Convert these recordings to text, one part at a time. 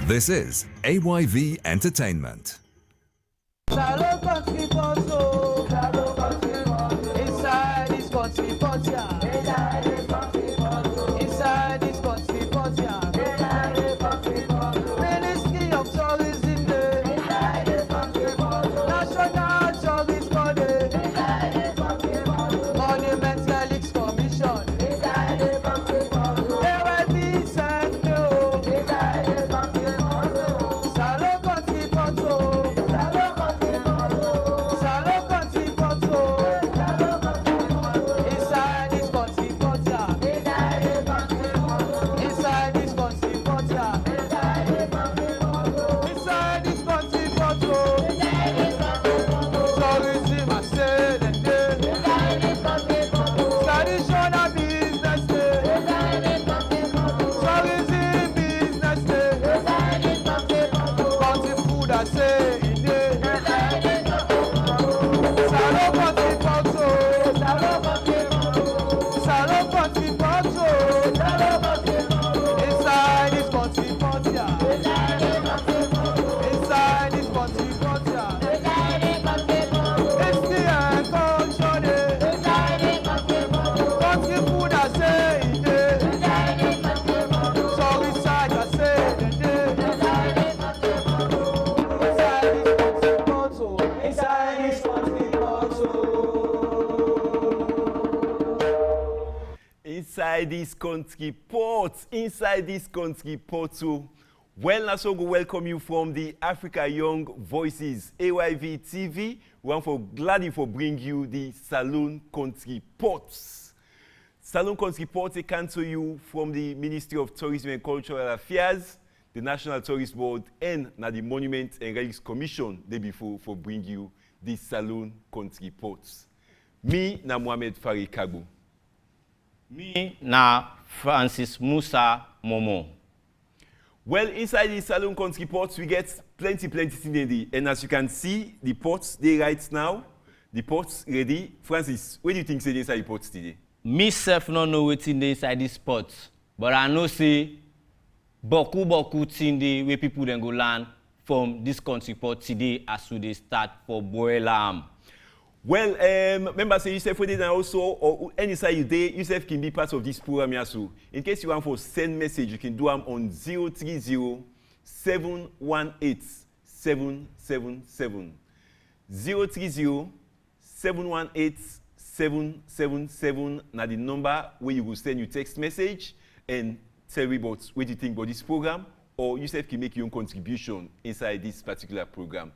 This is AYV Entertainment. Salon Kɔntri Pɔt, Salon Kɔntri Pɔt, inside this country pot, yeah. Inside this country pot, inside this country pot, yeah. Inside this country pot, Ministry of Tourism, inside this country pot, National Tourist Board, inside this country pot, Monument Relics Commission, inside this country pot, AYV Center, inside this country pot, Salon Kɔntri Pɔt, Salon Kɔntri Pɔt, Salon Kɔntri Pɔt, inside this country pot, yeah. Inside this country pot, yeah. Inside this country pot, tourism I say the day. Traditional business day. Tourism business day. Country food I say in day. Salon Kɔntri Pɔt, Salon Kɔntri Pɔt, inside this country pot, yeah. Inside this country pot, yeah. History and culture day. Country food I say in day. Tourist side I say the day. Inside this country pot, Inside this country port, inside this country port. So, well, I so go welcome you from the Africa Young Voices AYV TV. We want for gladly for bring you the Salon Kɔntri Pɔt. Salon Kɔntri Pɔt they come to you from the Ministry of Tourism and Cultural Affairs, the National Tourist Board, and now the Monument and Relics Commission. They before for bring you the Salon Kɔntri Pɔt. Me na Mohamed Farid Kagbo. Me na Francis Musa Momo. Well, inside the Salon Kɔntri Pɔt, we get plenty things in there. And as you can see, the pots they right now, the pots ready. Francis, what do you think is inside the pots today? Me self no know wetin dey inside this pot, but I know say boku thing dey where people then go learn from this country pot today as we dey start for boil am. Well, remember say yourself with it and also, or any side you day, yourself can be part of this program here. So, in case you want to send message, you can do them on 030 718 777. 030 718 777. Now the number where you will send your text message and tell me about what you think about this program, or yourself can make your own contribution inside this particular program.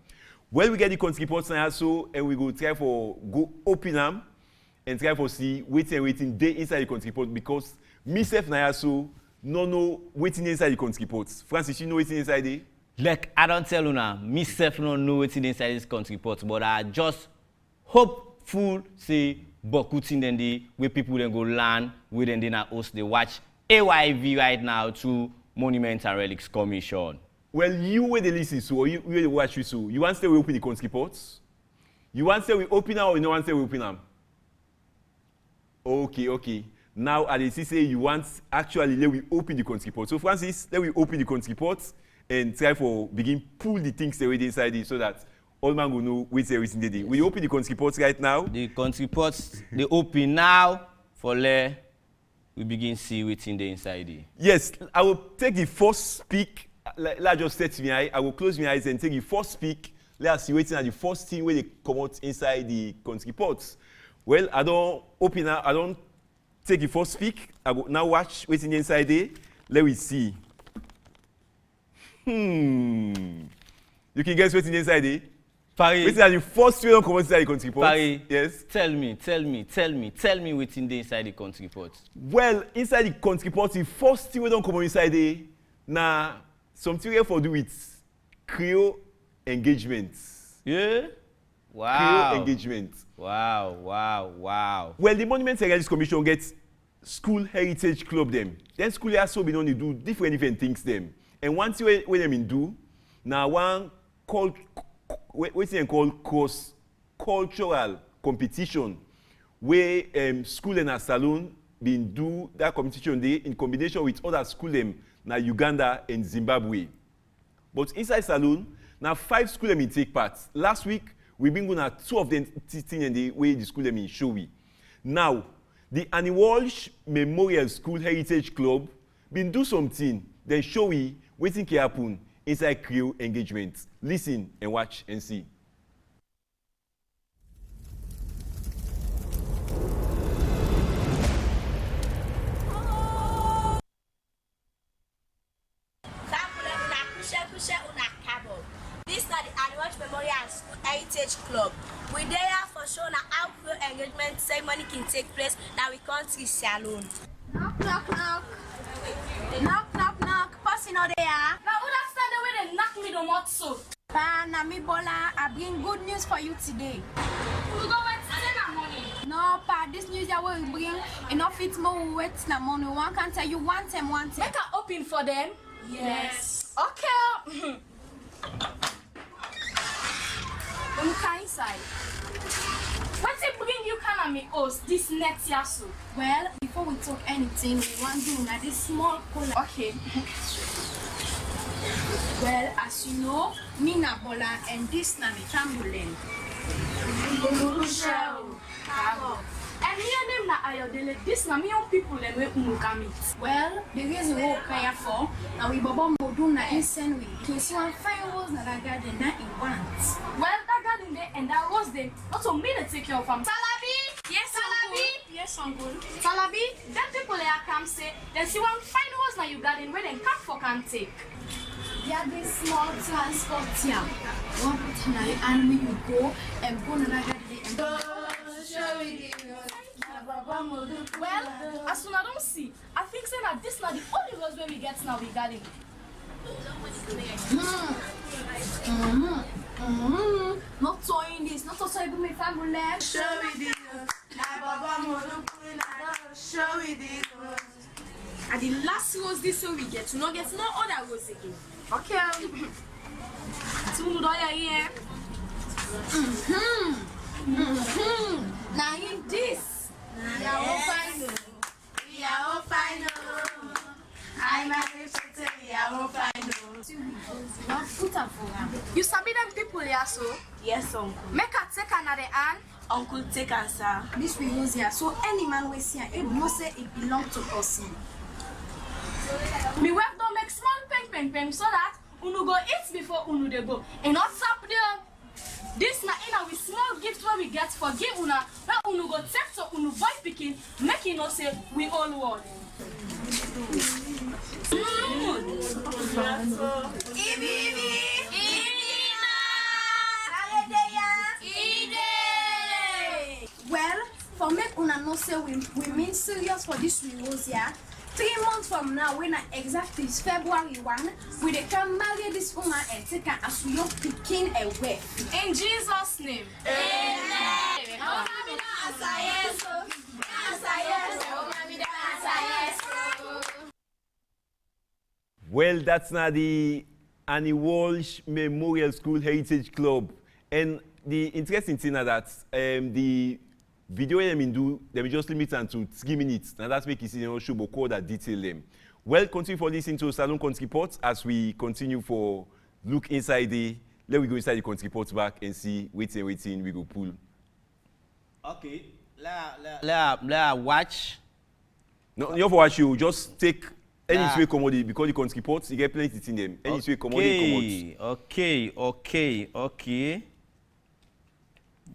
Well, we get the country pots now, so and we go try for go open them and try for see waiting day inside the country pot because myself now so no know waiting inside the country pots. Francis, you know waiting inside there? Like I don't tell you now, me self no know wetin dey inside this country pot, but I just hopeful say boku thing then dey where people then go learn, where then dey na host dey watch AYV right now through Monument and Relics Commission. Well, you where they listen so or you where they watch you so you want to say we open the country pots? You want to say we open them or you don't want to say we open them? Okay. Now I dey see say you want actually let we open the country pot. So Francis, let we open the country pot and try for begin pull the things away inside it so that all man go know what's everything they do. We open the country pot right now. The country pots they open now for let we begin see wetin dey inside it. Yes, I will take the first peek. Let just set my eye. I will close my eyes and take the first peek. Let us see waiting at the first thing where they come out inside the country pots. Well, I don't open up. I don't take the first peek. I go now watch waiting inside there. Let me see. You can guess what's inside there. Paris. Waiting at the first way don't come out inside the country pots. Paris. Yes. Tell me wetin dey inside the country pot. Well, inside the country pot, the first thing we don't come out inside there. Now, something we have to do with Creole engagements. Yeah? Wow. Creole engagement. Wow. Well, the Monument and Relics Commission gets school heritage club them. Then school also been on to do different things them. And one thing where them in do, now one called cross cultural competition where school and a salon been do that competition day in combination with other school them na Uganda and Zimbabwe. But inside Salon, now 5 schools them take part. Last week, we been going 2 of them teaching in the way the school them in Showy. Now, the annual Memorial School Heritage Club been do something, then Showy waiting to happen inside crew engagement. Listen and watch and see. This is the annual Memorial School Heritage Club. We there for showing how crew engagement ceremony can take place that we can't see Salon. Knock, knock, knock. Knock, knock, knock. Passing out there. Now, who that stand the way they knock me the mouth so? Pa, Nami Bola, I bring good news for you today. We go wait till na money. No, Pa, this news that will bring enough it more wait na money. One can tell you one time. Make her open for them. Yes. Okay. Come inside. What's it bring you can make us this next year so? Well, before we talk anything, we want to do now this small cola. Okay. Well, as you know, me na Bola and this na me trampoline. And here name na Ayodele. This na me young people them we meet. Well, the reason we pay for, now we baba modum na insane we. Case one fine was na that garden that in wants. Well, that garden there and that was there. Not to me to take care of them. Salabi? Yes, Salabi? Yes, uncle. Salabi, them people there come say, then see one fine horse na you garden where them come for can take. Yeah, this small transport here. One time and we will go and go na that garden and go. Well, as soon as I don't see, I think say that this now the only rose where we get now we got it. Not throwing this, not also able to make family. And the last rose this way we get, we not get no other rose again. Okay. Two no here. Now in this. You sabi them people here so? Yes, uncle. Make her take another hand. Uncle, take answer. This we use here. So any man we see it must say it belongs to us. Me wife don't make small pen so that unu go eat before unu dey go. And not stop there. This na in with small gifts where we get for give una where unu go take to unu boy picking, make you know say we all one. Well, for make una know say we mean serious for this rose here. 3 months from now, when exactly is February 1, we can marry this woman and take her as we are picking a wife. In Jesus' name. Amen. Well, that's now the annual Memorial School Heritage Club. And the interesting thing is that the video them do, they just limit them to 3 minutes. And that's make it show more that detail them. Well, continue for listening to Salon Kɔntri Pɔt as we continue for look inside the, let we go inside the Kɔntri Pɔt back and see waiting, we go pull. Okay, let watch. No, you have to watch you, just take any way commodity because the Kɔntri Pɔt, you get plenty in them. Any way commodity Okay.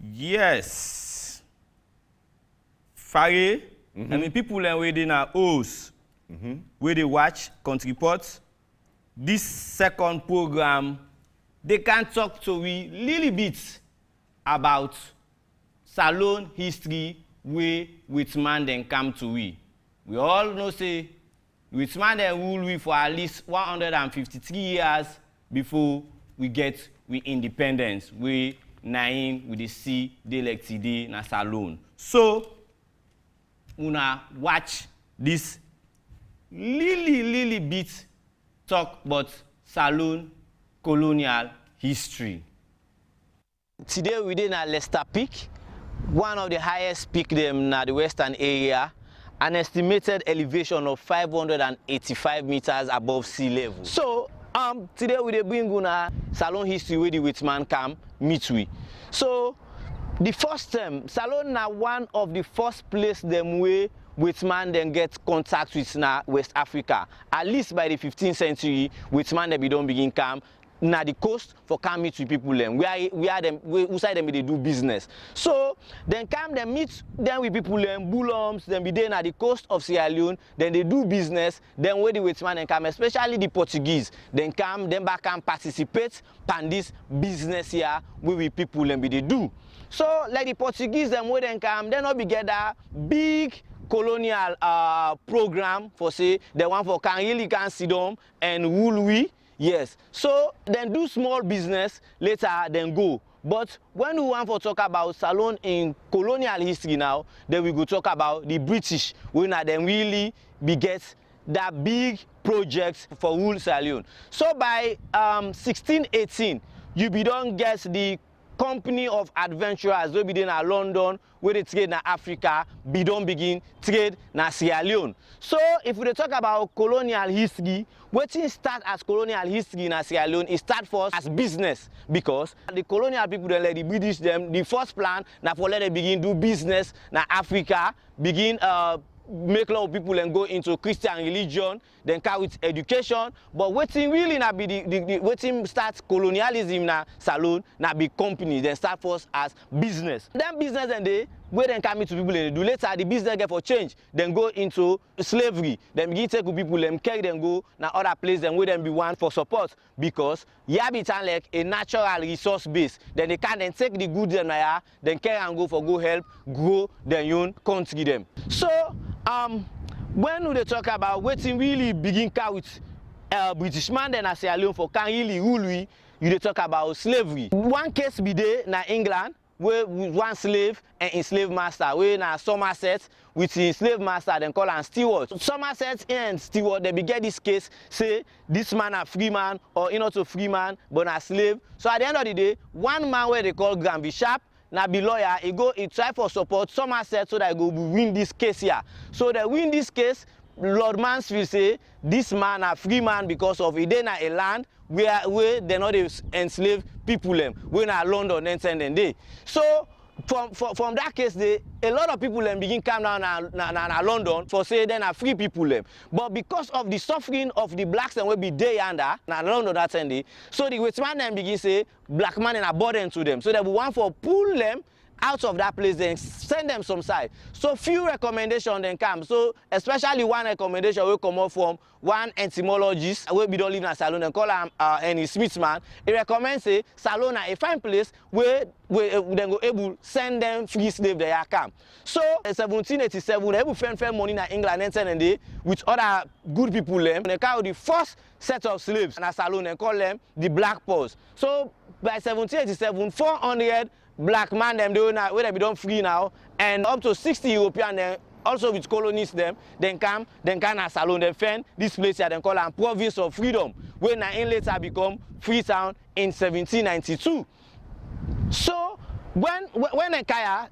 Yes. Fare, I mean, people are waiting at house, where they watch Kɔntri Pɔt. This second program, they can talk to we little bit about Salon history where Whitman then come to we. We all know say Whitman then rule we for at least 153 years before we get we independence. We nine with the C de like today na Salon. So una watch this really bit talk about Salon colonial history. Today we did at Leicester Peak, one of the highest peak them in the western area, an estimated elevation of 585 meters above sea level. So Today we dey bring una Salon history where the Whitman come meet we. So the first time, Salon na one of the first place them way Whitman then get contact with na West Africa. At least by the 15th century, Whitman they don't begin come na the coast for come meet with people them. We side them they do business. So then come them meet them with people them, Bullums, then be there na the coast of Sierra Leone, then they do business, then where the Whitman and come, especially the Portuguese, then come, then back and participate in this business here where we people them be they do. So like the Portuguese them where then come, they not be get that big colonial program for say the one for can really can sit down and rule we. Yes, so then do small business later then go. But when we want to talk about Salon in colonial history now, then we go talk about the British when then really beget that big project for rule Salon. So by 1618, you be don't get the company of adventurers wey be there na London where they trade na Africa be don't begin trade na Sierra Leone. So if we talk about colonial history, wetin start as colonial history na Sierra Leone, it start first as business because the colonial people then let the British them the first plan na for let them begin do business na Africa, begin make a lot of people and go into Christian religion, then carry with education. But wetin really na be the wetin start colonialism na Salon na be company, then start first as business. Then business and they where then come to people and do later the business get for change, then go into slavery, then begin take people them carry them go na other place then where them be one for support because yeah be like a natural resource base. Then they can then take the goods them here, then carry and go for go help grow their own country them. So when they talk about wetin really begin car with British man then as Sierra Leone for can really rule we, you they talk about slavery. One case be there na England where one slave and enslaved master, where na Somerset with his slave master then call am steward. Somerset and steward they be get this case say this man a free man or not a free man but a slave. So at the end of the day, one man where they call Granby Sharp na be lawyer, he try for support Somerset so that he go win this case here. So they win this case, Lord Mansfield say this man a free man because of he dey na a land where they not enslave people them, when na London and send them day. So from that case, a lot of people them begin come down na London for say then are free people them. But because of the suffering of the blacks and will be day under na London that day, so the Whitman them begin say black man and a burden to them. So they will want for pull them out of that place then send them some side. So few recommendations then come. So especially one recommendation will come up from one entomologist where we don't live in a Salon and call him any Smith man. He recommends say Salon a fine place where then go able send them free slave there come. So in 1787 they able find money in England and send them with other good people them. They carry the first set of slaves in a Salon and call them the Black Paws. So by 1787 400 black man them where they be done free now and up to 60 European them also with colonies them then come a Salon then find this place here then call them province of freedom where now in later become Freetown in 1792. So when a kaya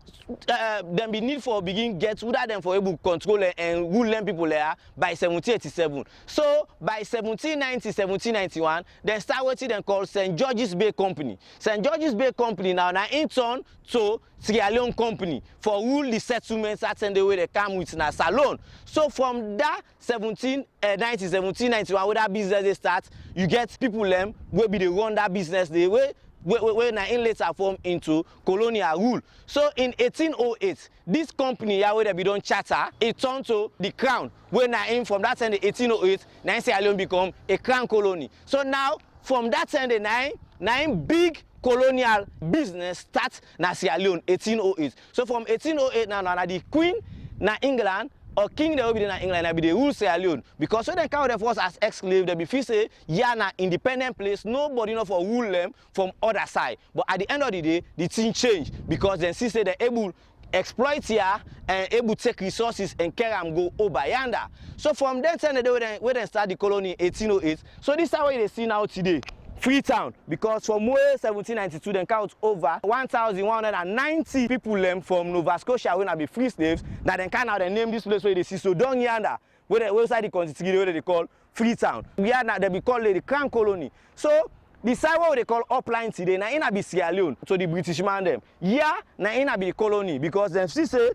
then be need for begin get without them for able to control and rule them people there by 1787. So by 1790, 1791, then start what they call St. George's Bay Company. St. George's Bay Company now in turn to Sierra Leone Company for rule the settlements that send the way they come with na Salon. So from that 1790, 1791 where that business they start, you get people them will be the run that business they way when in later form into colonial rule. So in 1808, this company where they be done charter, it turned to the crown. When in from that time, 1808, now Sierra Leone become a crown colony. So now from that time, nine big colonial business starts na Sierra Leone 1808. So from 1808 now the Queen na England or king they will be in England and be the rule Sierra Leone because when they count them first as ex-slave they be feel say yeah na independent place nobody know for rule them from other side. But at the end of the day the thing change because then see say they able exploit here and able to take resources and carry them go over yonder. So from that time when they start the colony in 1808. So this is what they see now today. Freetown, because from where 1792 then count over 1,190 people from Nova Scotia when I be free slaves that then can now they name this place where they see so down yonder where outside the country where they call Freetown. We are now they be called the Crown Colony. So the side where they call upline today, now in be Sierra Leone, so the British man them. Yeah, now in be the colony because them see say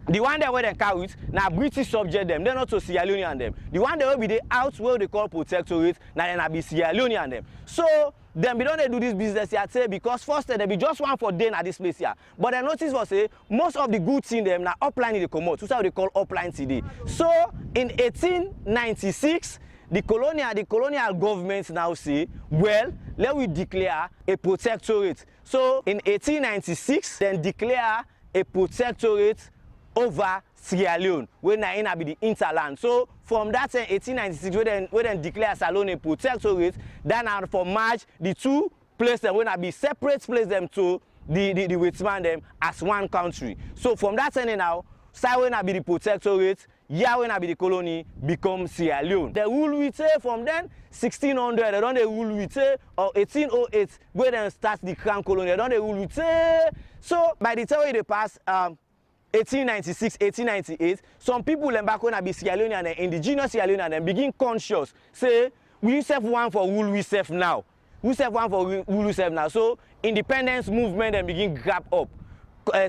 the one that where they carry it, now British subject them, they're not so Sierra Leone and them. The one that will be the out where they call protectorate, now then be Sierra Leone and them. So then we don't do this business here say because first they be just one for day at this place here. But I notice for say most of the goods in them now upline in the commode. So they call upline today. So in 1896, the colonial government now say, well, let we declare a protectorate. So in 1896, then declare a protectorate over Sierra Leone, when na be the interland. So from that 1896, we then declare Salon a protectorate. Then for March, the two places when be separate place them to the Westman them as one country. So from that time now, side when be the protectorate, yeah when be the colony become Sierra Leone. The rule we say from then 1600, they don't the rule we say or 1808 where then start the Crown Colony. They don't the rule we say. So by the time they pass 1896, 1898, some people back when I be Sierra Leone and indigenous Sierra Leone and begin conscious, say, we self one for rule we self now. We self one for rule we self now. So independence movement and begin grab up.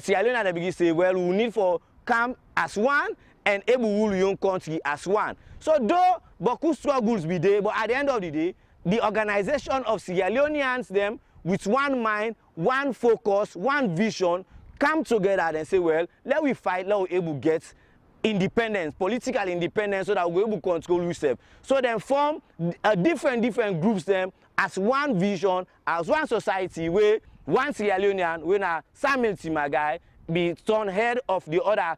Sierra Leone and begin say, well, we need for come as one and able rule your own country as one. So though beaucoup struggles be there, but at the end of the day, the organization of Sierra Leoneans them with one mind, one focus, one vision, come together and say, well, let we fight, let we able get independence, political independence, so that we able control ourselves. So then form different groups them as one vision, as one society where one Sierra Leonean, when a Samuel Timagai be turned head of the other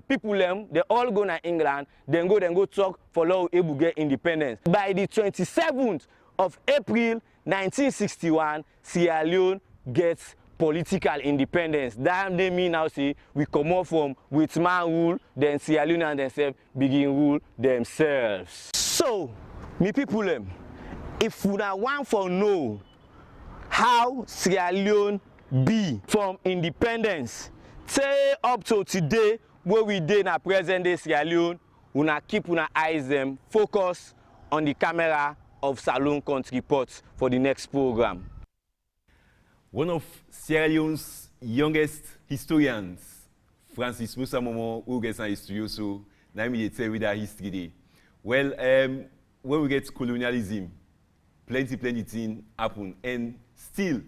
people them, they all go to England, then go talk for law able get independence. By the 27th of April 1961, Sierra Leone gets political independence. That they mean now say we come off from with man rule, then Sierra Leone and themselves begin rule themselves. So, me people them, if we not want for know how Sierra Leone be from independence, say up to today where we dey na present day Sierra Leone, una keep una eyes them focus on the camera of Salon Kɔntri Pɔt for the next program. One of Sierra Leone's youngest historians, Francis Musa Momo, who gets in his studio, so now me tell you that history day. Well, when we get colonialism, plenty things happen, and still,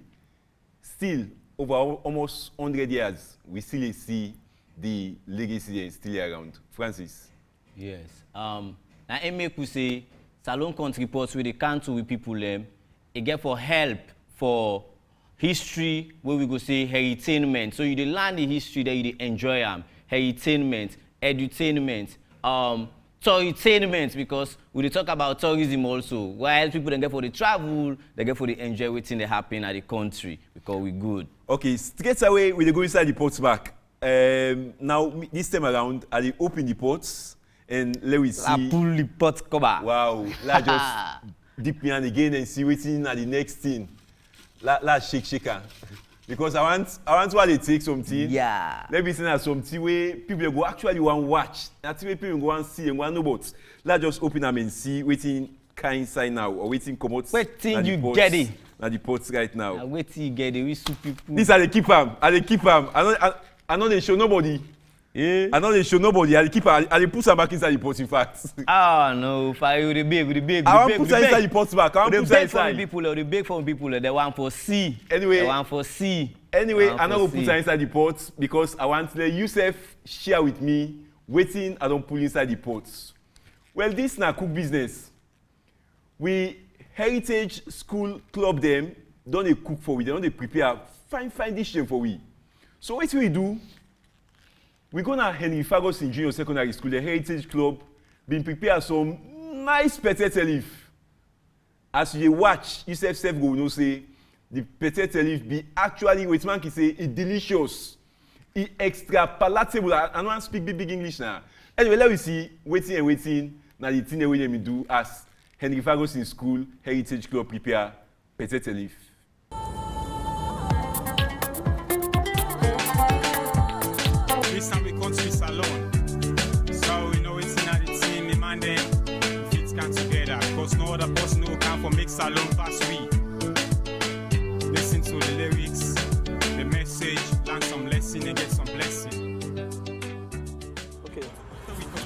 over almost 100 years, we still see the legacy still around. Francis. Yes. Now I make we say Salon Kɔntri Pɔt where they come to with people them, it get for help for history where we go say entertainment. So you dey learn the history that you dey enjoy them. Entertainment, edutainment, tourism because we dey talk about tourism also. While people then get for the travel, they get for the enjoy wetin dey happen at the country because we good. Okay, straight away we dey go inside the pots back. Now this time around, I dey open the pots and let we see. La pull the pot cover. Wow, let's just dip me in again and see wetin at the next thing. Let's shake. Because I want to take something. Yeah. Let me say something where people go actually want to watch. That's where people go and see and want to know about. Let's just open them and see waiting kind inside now or waiting come out. Waiting you get it. Now the pots right now. Waiting you get it. We soup people. This I dey keep them. I know they show nobody. Yeah. I know they show nobody. I keep. I put some back inside the pot. In fact. Ah no, fire with the big. I want put inside the pot back. I want put inside. The big for people. The one for C. Anyway. The one for C. Anyway, I'm not gonna put inside the pot because I want to let Yusuf share with me waiting. I don't put inside the pot. Well, this na cook business. We heritage school club them don't they cook for we. They don't they prepare fine dish them for we. So what we do? We go to Henry Ferguson Junior Secondary School, the Heritage Club, been prepare some nice potato leaf. As you watch, you self go know say the potato leaf be actually what man can say it delicious, it extra palatable. I don't speak big English now. Anyway, let me see waiting. Now the thing we me do as Henry Ferguson School Heritage Club prepare potato leaf. This time we come to Salon. So we know it's in the some blessing. Okay.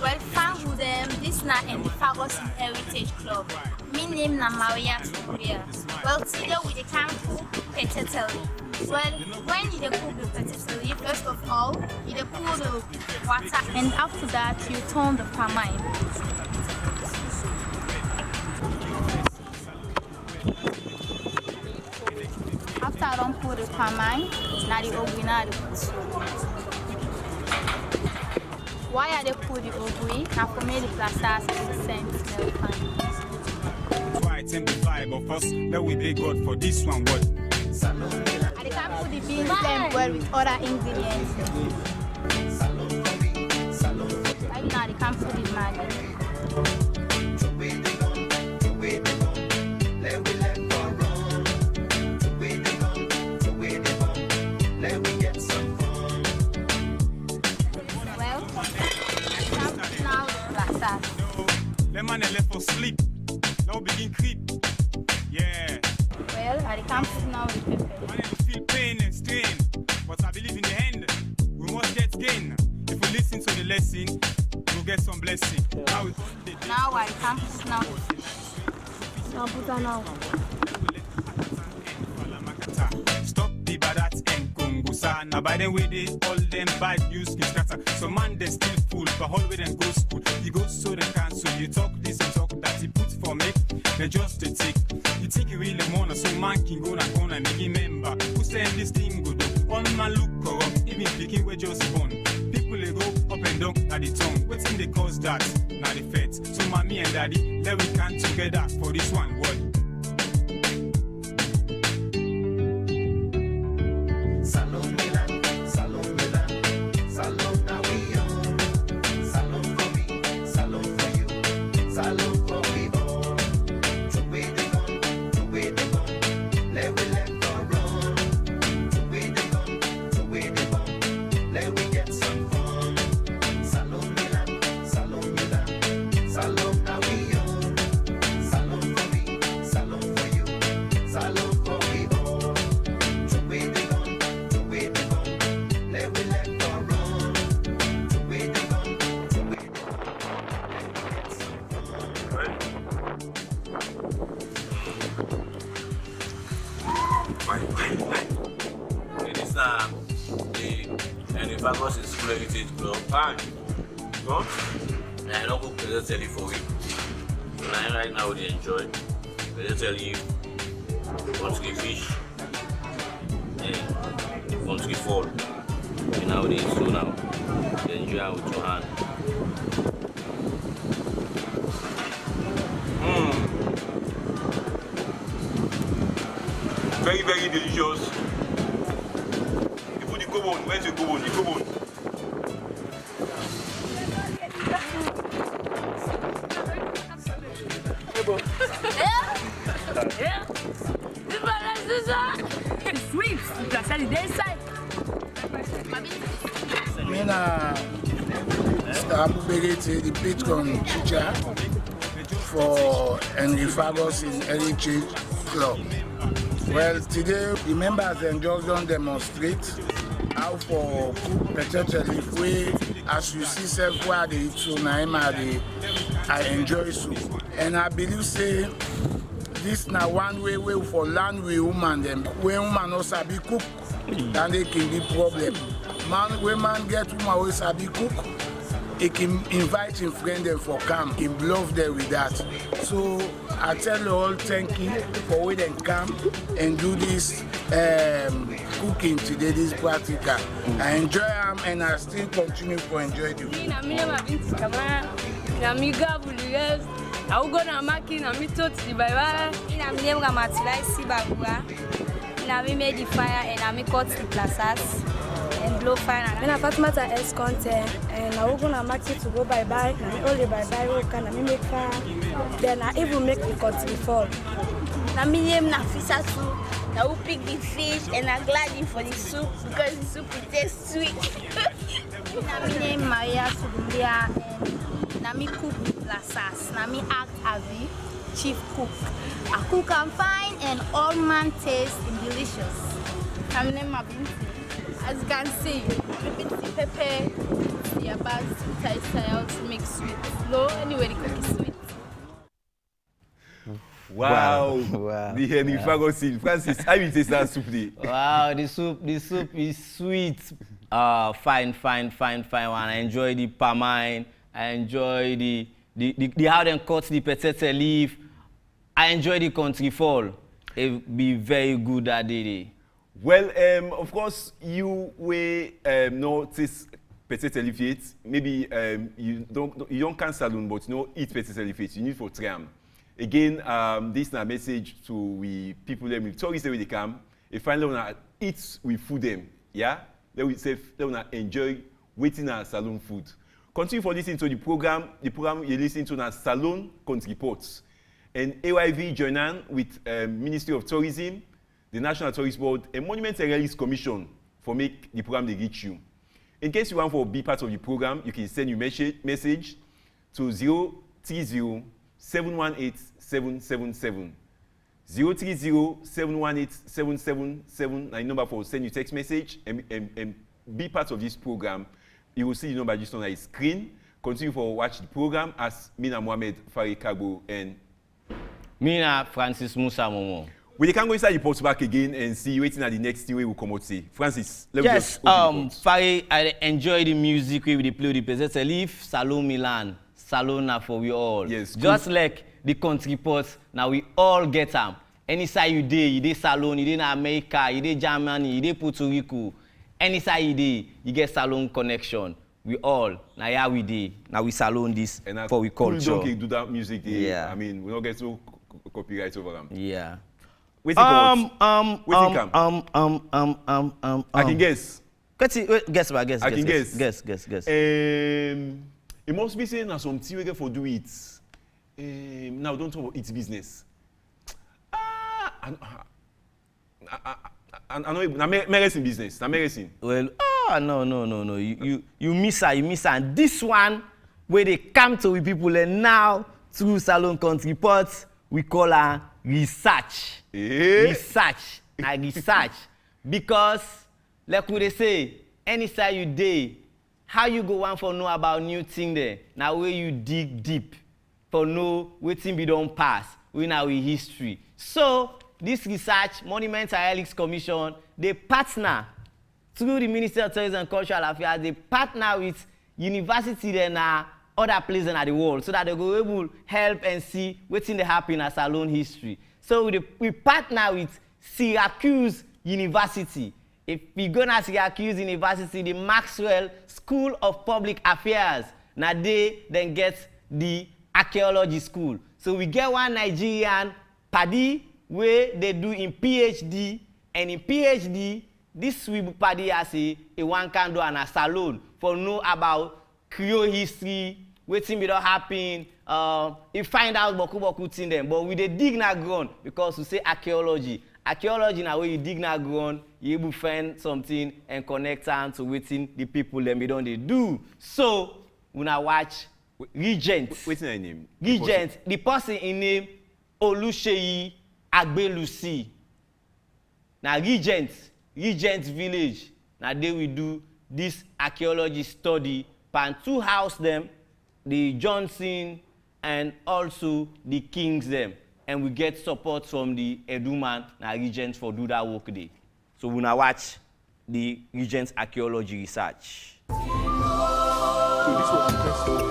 Well, found with them, this na in the Fagos Heritage Club. My name na Maria Tukuria. Well, today we dey come cook potato leaf. Well, when you dey cook the potato leaf, first of all, you dey pour the water, and after that, you turn the palm. After I don't pour the palm, now the ogui now the put. Why are they put the ogui? Now for me the plastas and the scent smell fine. Try to simplify, but first let we thank God for this one. What? I can put the beans them well with other ingredients. Right now they can put the maggi. The man left for sleep. Now begin creep. Yeah. Well, I can't put now the pepper. Man feel pain and strain, but I believe in the end we must get gain. If we listen to the lesson, we'll get some blessing. Now I can't put now. Now put her now. Stop the bad at and Congo san. Now by the way they all them bad news can scatter. So man they still fool, but all with them go school. He goes so they cancel. You talk this and talk that he puts for me. They just a tick. You think you really wanna so man can go na corner and remember who saying this thing go do. All man look corrupt, even thinking we just born. People they go up and down at the tongue. What's in the cause that? Now the feds. So mommy and daddy, let we come together for this one word. Salon Milan, Salon Milan, Salon now we on. Salon for me, Salon for you, Salon for we all. To wait the gun, let we let go run. To wait the gun, let we get some fun. Salon Milan, Salon Milan, Salon now we on. Salon for me, Salon for you, Salon for we all. To wait the gun. Let we let go run. To wait the gun, to wait the gun. It is the Fagos Heritage Club. Fine. No? I don't go present it for you. Right now they enjoy. Present you country fish and country fall. And now they so now they enjoy with your hand. Very, very delicious. You put the cobone. Where's the cobone? The cobone. It's sweet. That's how the day side. Mina Stabubegete, the patron teacher for Henry Fagos in Heritage Club. Well, today the members and just don't demonstrate how for cook potato leaf way as you see self where they eat so now I enjoy soup. And I believe say this now one way for land with woman them when woman also be cook then they can be problem. Man, when man get woman who sabi cook, he can invite him friend them for camp. He love them with that. So I tell you all thank you for where they come and do this cooking today, this practical. I enjoy them and I still continue to enjoy the food. I'm gonna make it. I'm Now we made the fire and I cut the plazas and blow fire. When I first met S content and I was gonna make it to go bye-bye, and I only bye-bye work and I make fire. Then I even make the cut before. Now me name na Fisa too. Now we pick the fish and I glad in for the soup because the soup it tastes sweet. Now me name Maria Tukuria and now me cook the plazas. Now me act as the chief cook. I cook and fine and all man taste delicious. I'm name Mabinti. As you can see, bit pepper, the about style to make sweet. No, anyway, the cook is sweet. Wow. The Henry Fagosin. Francis, how you taste that soup there? Wow, the soup is sweet. Fine one. I enjoy the pamine. I enjoy the how they cut the potato leaf. I enjoy the country fall. It be very good that day. Well, of course, you will notice potato leaf yet. Maybe you don't can salon, but eat potato leaf yet. You need for try them. Again, this is a message to we people them with tourists when they come. If finally wanna eat with food them, yeah, they will say they wanna enjoy waiting our salon food. Continue for listening to the program. The program you listen to na Salon Kɔntri Pɔt, and AYV join with Ministry of Tourism, the National Tourist Board, and Monuments and Relics Commission for make the program they reach you. In case you want to be part of the program, you can send your message to 030-718-777. 030-718-777, my number for send you text message and be part of this program. You will see the number just on the screen. Continue for watch the program as Mina Mohamed Farid Kagbo and Mina Francis Musa Momo. We can go inside the post back again and see waiting at the next way we come out say. Francis, let me just open the Farid, I enjoy the music we play the Pesete Leaf, Salon Milan, Salon for we all. Yes. Just like the Kɔntri Pɔt, now we all get them. Any side you dey Salon, you dey in America, you dey Germany, you dey Puerto Rico. Any side you dey, you get Salon connection. We all, now here we dey. Now we Salon this for we culture. Cool do that music there. Yeah. I mean, we don't get so copyright over them. Yeah. I can guess. Guess. I can guess. Guess. It must be saying that something we get for do it. Now don't talk about its business. I know medicine business. Na medicine. Well, no. You miss her. And this one, where they come to with people, and now through Salon Kɔntri Pɔt, we call her research. Research. Because, like we say, any side you dey, how you go on for know about new thing there? Now where you dig deep for know wetin be don pass, we now we history. So this research, Monuments and Relics Commission, they partner through the Ministry of Tourism and Cultural Affairs. They partner with university there na other places in the world, so that they go able help and see what's in the happen in Salon history. So we partner with Syracuse University. If we go to Syracuse University, the Maxwell School of Public Affairs, now they then get the archaeology school. So we get one Nigerian paddy where they do in PhD, and in PhD, this Swibu paddy has a one can do and a salon for know about Creole history, wetin be don happen. He find out boku thing them, but we dey dig na ground because we say archaeology. Archaeology na where you dig na ground, you able find something and connect am to wetin the people them be don dey do. So una watch Regent. Wetin her name? Regent. The person in name Oluseyi Agbelusi. Na Regent village. Na there we do this archaeology study. Pan two house them, the Johnson and also the Kings them. And we get support from the Eduman and Regent for do that work day. So we now watch the Regent's archaeology research. So this was the first one.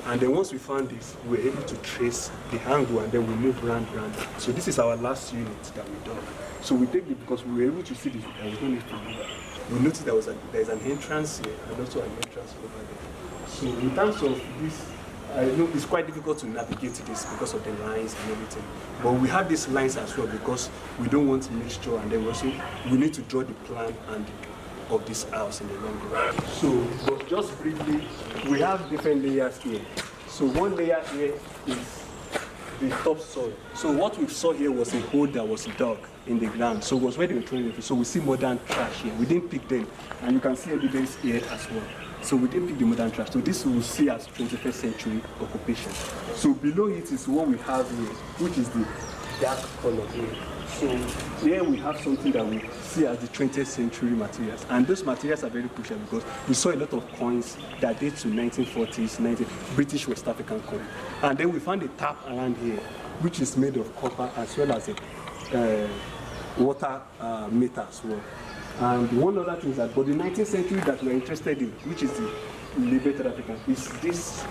And then once we found this, we were able to trace the angle and then we moved round. So this is our last unit that we done. So we take it because we were able to see the we noticed there's an entrance here and also an entrance over there. So in terms of this, I know it's quite difficult to navigate this because of the lines and everything. But we have these lines as well because we don't want mixture, and then also we need to draw the plan and of this house in the long run. So, but just briefly, we have different layers here. So one layer here is the topsoil. So what we saw here was a hole that was dug in the ground. So it was where they were throwing it. So we see modern trash here. We didn't pick them, and you can see evidence here as well. So we didn't pick the modern trash. So this we will see as 21st century occupation. So below it is what we have here, which is the dark color here. So here we have something that we see as the 20th century materials. And those materials are very crucial because we saw a lot of coins that date to 1940s, British West African coin. And then we found a tap around here, which is made of copper as well as a water meter as well. And one other thing is that, but the 19th century that we're interested in, which is the liberated African, is this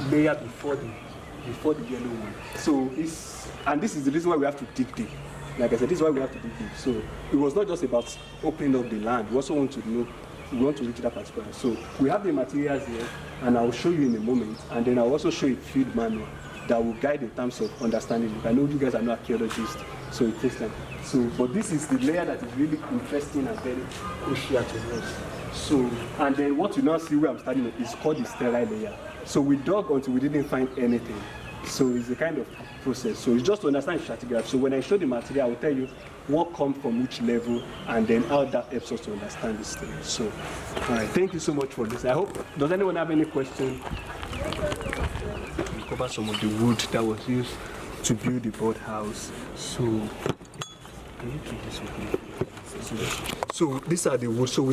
layer before the yellow one. So and this is the reason why we have to dig deep. Like I said, this is why we have to dig deep. So it was not just about opening up the land. We also want to know, we want to reach that particular. So we have the materials here, and I'll show you in a moment. And then I'll also show you a field manual that will guide in terms of understanding it. I know you guys are not archaeologists, so it takes time. So, but this is the layer that is really interesting and very crucial to us. So, and then what you now see where I'm starting with is called the sterile layer. So we dug until we didn't find anything. So it's a kind of process. So it's just to understand stratigraphy. So when I show the material, I will tell you what comes from which level, and then how that helps us to understand this thing. So, all right, thank you so much for this. I hope, does anyone have any question? We cover some of the wood that was used to build the birdhouse. So, can you take this with me? So these are the wood. So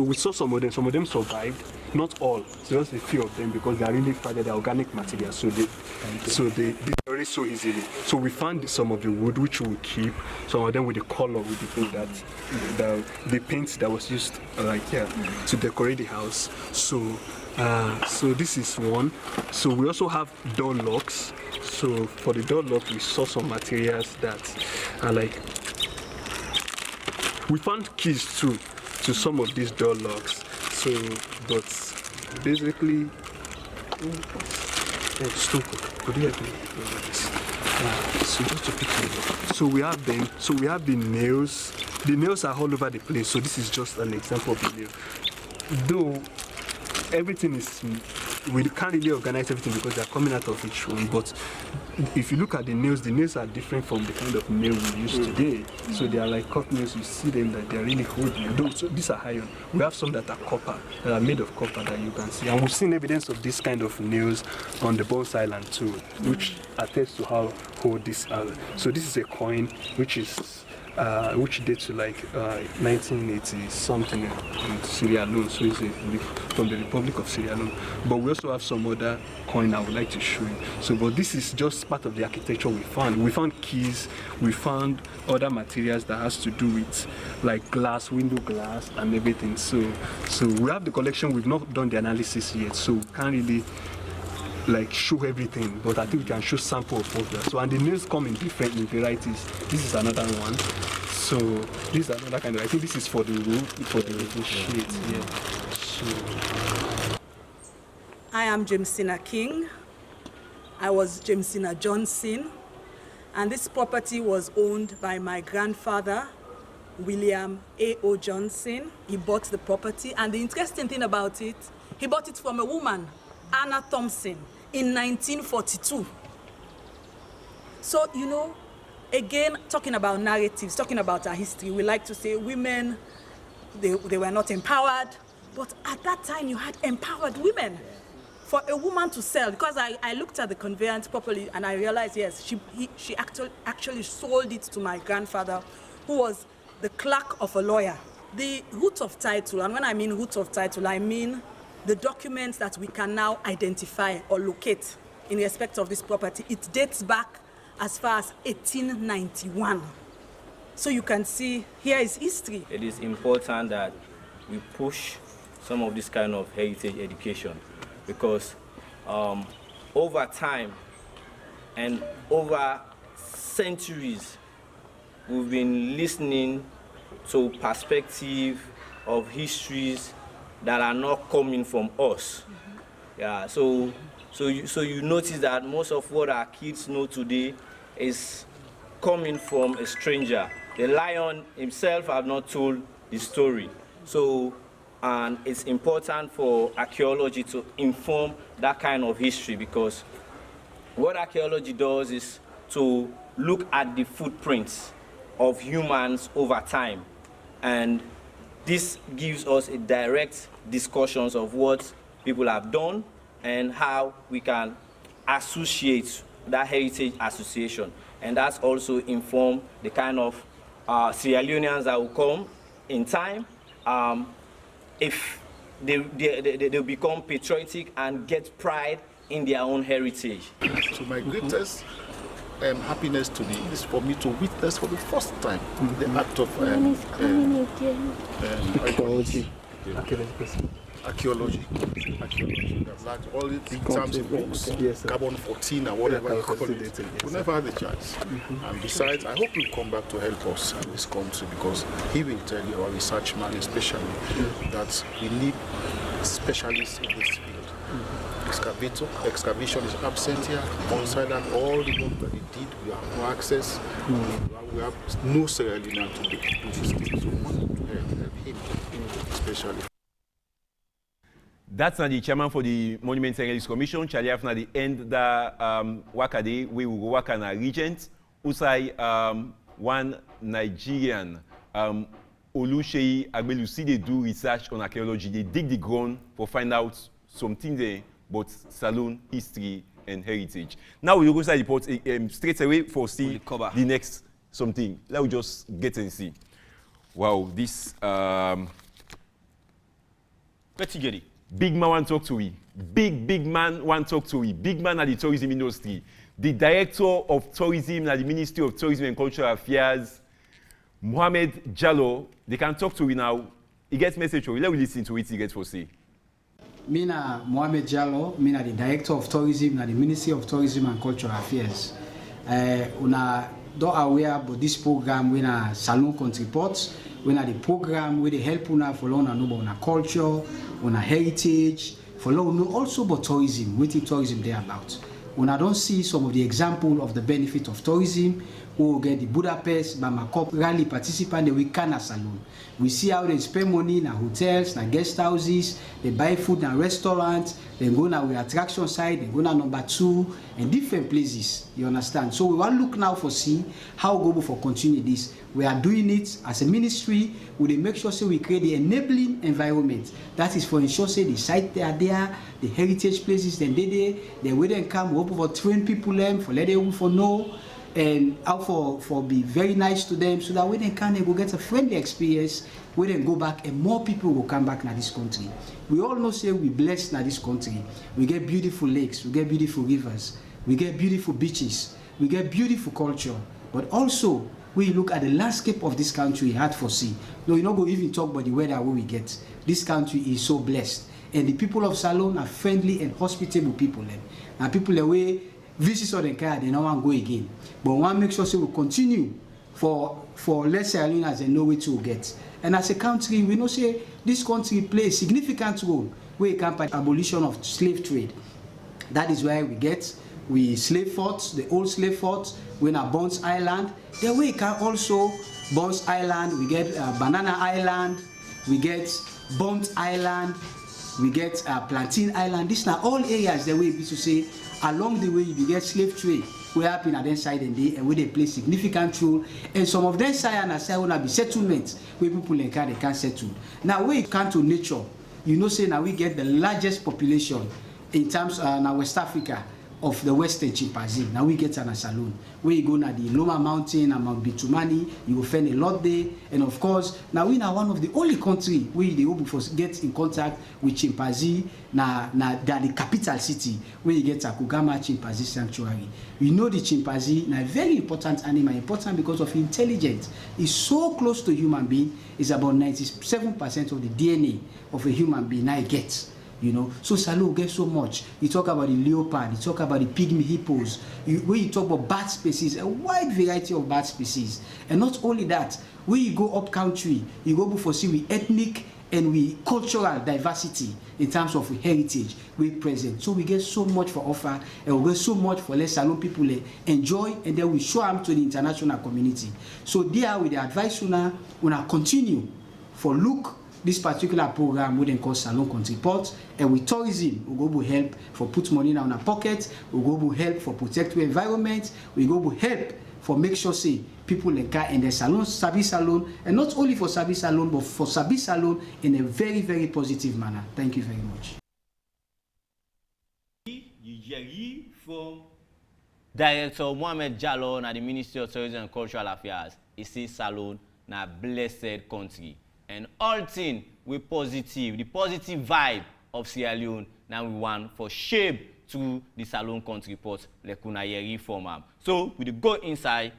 we saw some of them survived. Not all, just a few of them, because they are really fragile. They're organic materials, so they very so easily. So we found some of the wood which we will keep. Some of them with the color, with the thing the paint that was used to decorate the house. So this is one. So we also have door locks. So for the door lock, we saw some materials that are like. We found keys too to some of these door locks. So, but basically, so we have them. So we have the nails. The nails are all over the place. So this is just an example of the nail. Though everything is, we can't really organize everything because they are coming out of each one. But if you look at the nails are different from the kind of nail we use today. So they are like cut nails. You see them that they are really good. So these are iron. We have some that are copper, that are made of copper that you can see. And we've seen evidence of this kind of nails on the Bones Island too, which attests to how old these are. So this is a coin which dates to like 1980 something in Sierra Leone. So it's from the Republic of Sierra Leone. But we also have some other coin I would like to show you. So, but this is just part of the architecture we found. We found keys, we found other materials that has to do with like glass, window glass and everything. So we have the collection. We've not done the analysis yet, so we can't really like show everything, but I think we can show sample of both that. So, and the nails come in different varieties. This is another one. So this is another kind of, I think this is for the roof sheet. Yeah. So I am Jamesina King. I was Jamesina Johnson, and this property was owned by my grandfather, William A.O. Johnson. He bought the property, and the interesting thing about it, he bought it from a woman, Anna Thompson, in 1942. So, you know, again, talking about narratives, talking about our history, we like to say women, they were not empowered, but at that time you had empowered women. For a woman to sell, because I looked at the conveyance properly and I realized, yes, she actually sold it to my grandfather, who was the clerk of a lawyer. The root of title, and when I mean root of title, I mean the documents that we can now identify or locate in respect of this property. It dates back as far as 1891. So you can see here is history. It is important that we push some of this kind of heritage education, because over time and over centuries, we've been listening to perspective of histories that are not coming from us. Yeah, so you notice that most of what our kids know today is coming from a stranger. The lion himself have not told the story. So, and it's important for archaeology to inform that kind of history, because what archaeology does is to look at the footprints of humans over time, and this gives us a direct discussions of what people have done and how we can associate that heritage association. and that's also informed the kind of Sierra Leoneans that will come in time if they become patriotic and get pride in their own heritage. So my greatest happiness today is for me to witness for the first time the act of archaeology. That's all the big terms of books, carbon 14 or whatever you call it. We never had the chance. And besides, I hope you'll come back to help us in this country, because he will tell you, our research man especially, that we need specialists in this field. Excavation is absent here. Alongside that, all the work that he did, we have no access. We have no Sierra Leonean to do this thing. So we want to help him, especially. That's not the chairman for the Monuments and Relics Commission. Charlie after the end the work day we will go work on a regent. Usai one Nigerian Oluseyi Agbelusi, they do research on archaeology. They dig the ground for find out something there about Salon history and heritage. Now we will go inside the report straight away for see the next something. Let's just get and see. Wow, this big man want to talk to we. Big man want to talk to we. Big man at the tourism industry. The director of tourism at the Ministry of Tourism and Cultural Affairs, Mohamed Jallo, they can talk to we now. He gets message for we. Let me listen to it he gets for say. Mina Mohamed Jallo, Mina the Director of Tourism at the Ministry of Tourism and Cultural Affairs. Una don't aware about this program when a Salon Kɔntri Pɔt, when a the program where they help una for learn know about una culture, una heritage, for learn know also about tourism, what tourism they about. When I don't see some of the example of the benefit of tourism, we get the Budapest, Bamako rally participant, we can a salon. We see how they spend money in hotels, in guest houses, they buy food in restaurants, they go now with attraction side, they go now number 2, and different places, you understand? So we want to look now for see how go for continue this. We are doing it as a ministry, we make sure so we create the enabling environment. That is for ensure say the site they are there, the heritage places, then they will then come, we hope for train people them, for let them for know, and how for be very nice to them, so that when they can, they will get a friendly experience, when they go back and more people will come back to this country. We all know say we blessed in this country. We get beautiful lakes, we get beautiful rivers, we get beautiful beaches, we get beautiful culture, but also we look at the landscape of this country hard for see. No, you not go even talk about the weather where we get. This country is so blessed, and the people of Salon are friendly and hospitable people. And people away visit on the car, they don't want to go again. But we want to make sure so we continue for less Sierra Leoneans and know where to get. And as a country, we know say this country plays a significant role where it comes by abolition of slave trade. That is why we slave forts, the old slave forts, we in Bones Island. Then we can also Bones Island, we get Banana Island, we get Bont Island, we get Plantain Island. These are all areas that we to say along the way you get slave trade. We happen at their side and where they play significant role. And some of them side and side will be settlements where people in car they can't settle. Now when it comes to nature, you know say now we get the largest population in terms now West Africa of the Western chimpanzee. Now we get an Salon. Where you go now the Loma Mountain and Mount Bitumani, you will find a lot there. And of course, now we are one of the only country where they will get in contact with chimpanzee. Now they are the capital city where you get a Kugama Chimpanzee Sanctuary. We know the chimpanzee now very important animal, important because of intelligence. It's so close to human being. It's about 97% of the DNA of a human being now it gets. You know, so Salon gets so much. You talk about the leopard, you talk about the pygmy hippos, when you talk about bat species, a wide variety of bat species. And not only that, when you go up country, you go for see with ethnic and with cultural diversity in terms of heritage we present. So we get so much for offer, and we get so much for let Salon people enjoy, and then we show them to the international community. So there with the advice una continue for look this particular program we then call Salon Kɔntri Pɔt, and with tourism we go to help for put money in our pocket, we go to help for protect the environment, we go to help for make sure say people in car and the salon, Sabi Salon, and not only for Sabi Salon but for Sabi Salon in a very, very positive manner. Thank you very much. From Director Mohamed Jallo na the Ministry of Tourism and Cultural Affairs. He says Salon na blessed country. And all thing we positive, the positive vibe of Sierra Leone, now we want for shape to the Salon Kɔntri Pɔt like una yeri form. So we go inside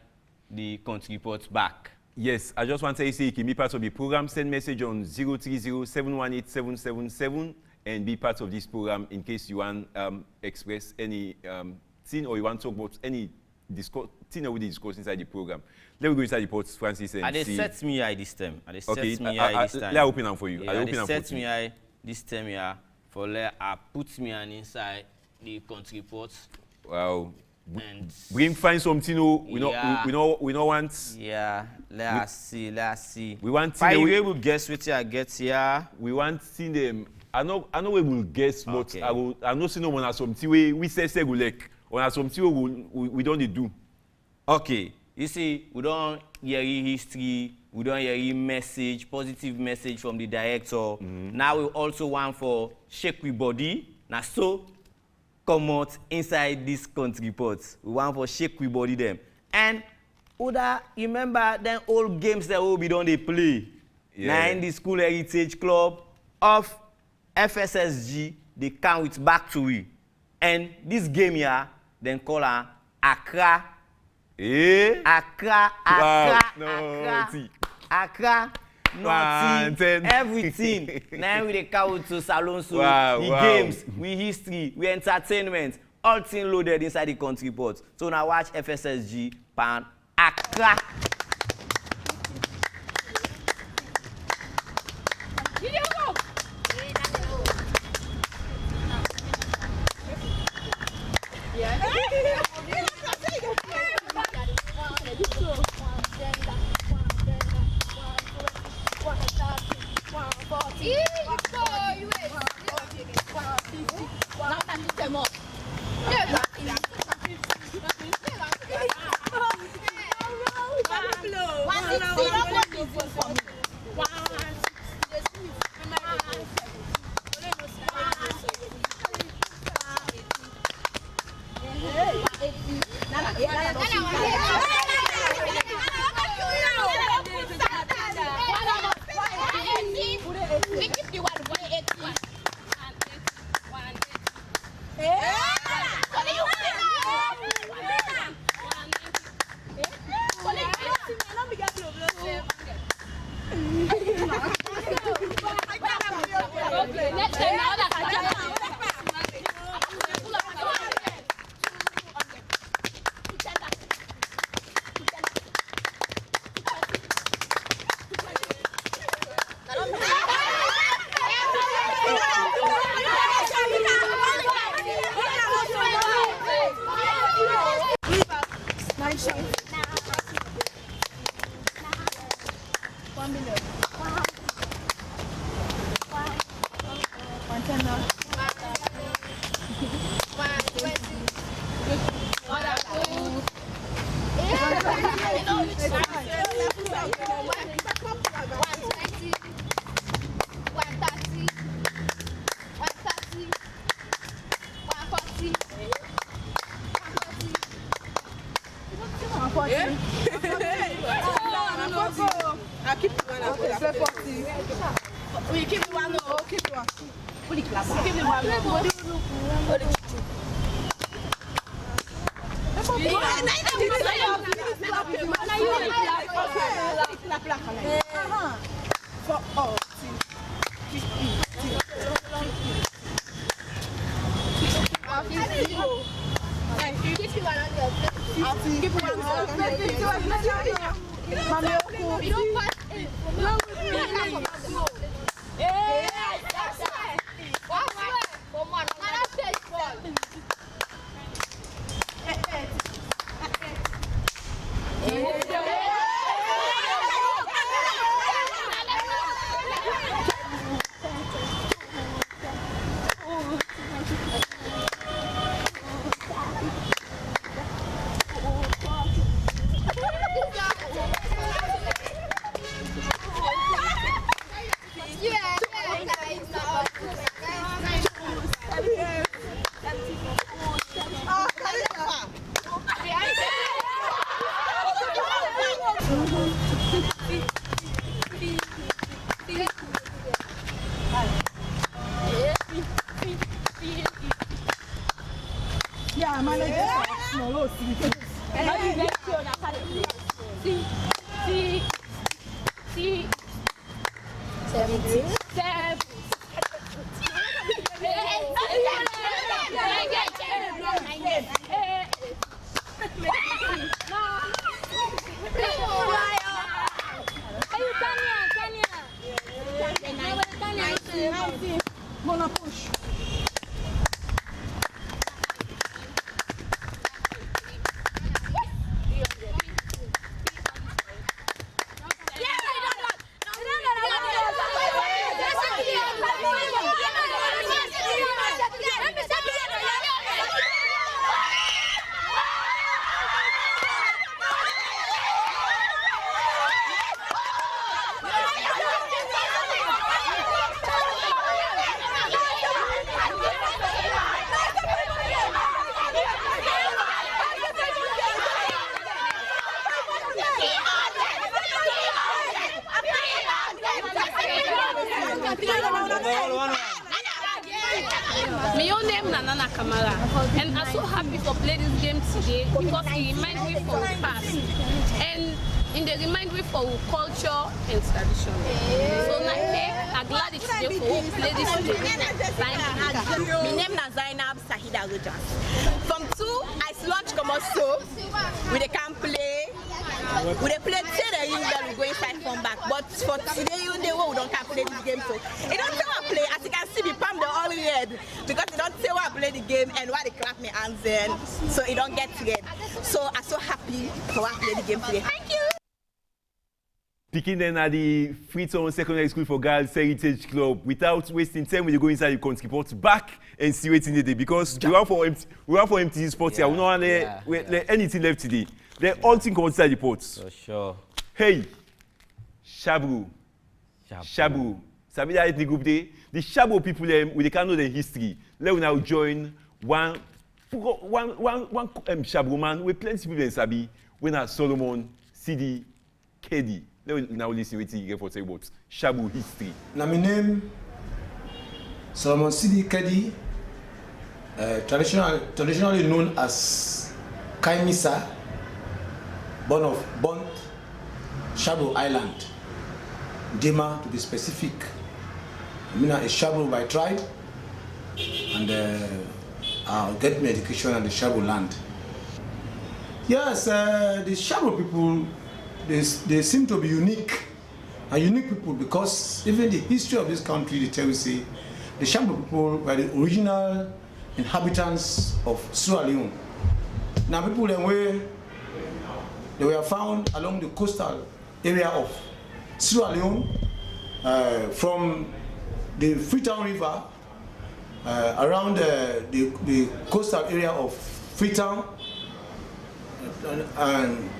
the Kɔntri Pɔt back. Yes, I just want to say you can be part of the program. Send message on 030-718-777 and be part of this program in case you want express any thing or you want to talk about any thing that we discuss inside the program. Let me go inside the pot, Francis, and see. Set me eye this time. Set me eye this time. Let me open them for you. Yeah, set me eye this time here for let I put me on inside the Kɔntri Pɔt. Wow. And we find something we don't want. Yeah, let's see. We want to know we will guess what I get here. We want to see them. I know we will guess, but I know see no one has something we say we like. On has something we don't do. Okay. You see, we don't hear history, we don't hear message, positive message from the director. Now we also want for shake we body. Now so come out inside this Kɔntri Pɔt. We want for shake we body them. And Uda, remember them old games that we don't they play. Yeah. Now in the school heritage club of FSSG, they come with back to we. And this game here, then call her Accra. Accra, nothing, everything. Now we come to Salon, so the games, we history, we entertainment, all things loaded inside the Kɔntri Pɔt. So now watch FSSG pan Accra. My own name is Nana Kamara, and I'm so happy to play this game today because it reminds me of the past and it reminds me of culture and tradition. So I'm glad it's today for play this today. Thank you. My name is Zainab Sahida Rojas. From 2, I launch Commision. We can play. We play today, we go inside from back. But for today, we don't can play this game. So it don't say what play. As you can see, the palm they're all red because they don't say what play the game and why they clap me hands then. So it don't get red. So I'm so happy to play the game today. Thank you. Picking them at the Freetown Secondary School for Girls Heritage Club. Without wasting time, we go inside the Kɔntri Pɔt back and see what's in the day because we want for empty sports here. We don't let anything left today. They all think come inside the pot. For sure. Hey, Shabu. Sabi that ethnic group there? The Shabu people we can know their history. Let us now join one Shabu man with plenty people in Sabi. We have Solomon, CD, KD. Let us now listen what he for say about Shabu history. Now my name Solomon CD KD, traditionally known as Kaimisa. Born of Bont, Shabu Island, Dima to be specific. I mean, a Shabu by tribe, and I'll get my education on the Shabu land. Yes, the Shabu people, they seem to be unique, and unique people because even the history of this country, they tell you, say, the Shabu people were the original inhabitants of Sierra Leone. Now people they were found along the coastal area of Sierra Leone, from the Freetown River, around the coastal area of Freetown, and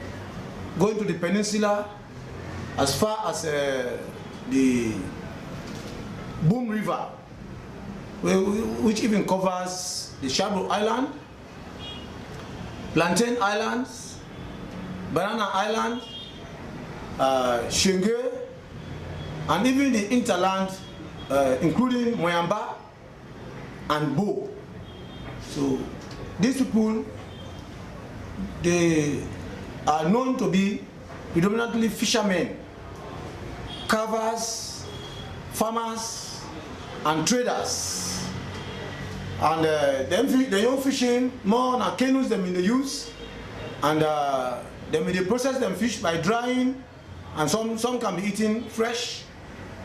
going to the peninsula as far as the Boom River, which even covers the Shabu Island, Plantain Islands, Banana Island, Shenge, and even the interland, including Moyamba and Bo. So these people, they are known to be predominantly fishermen, carvers, farmers, and traders. And they don't fishing more than canoes them in the use, and then they process them fish by drying, and some can be eaten fresh,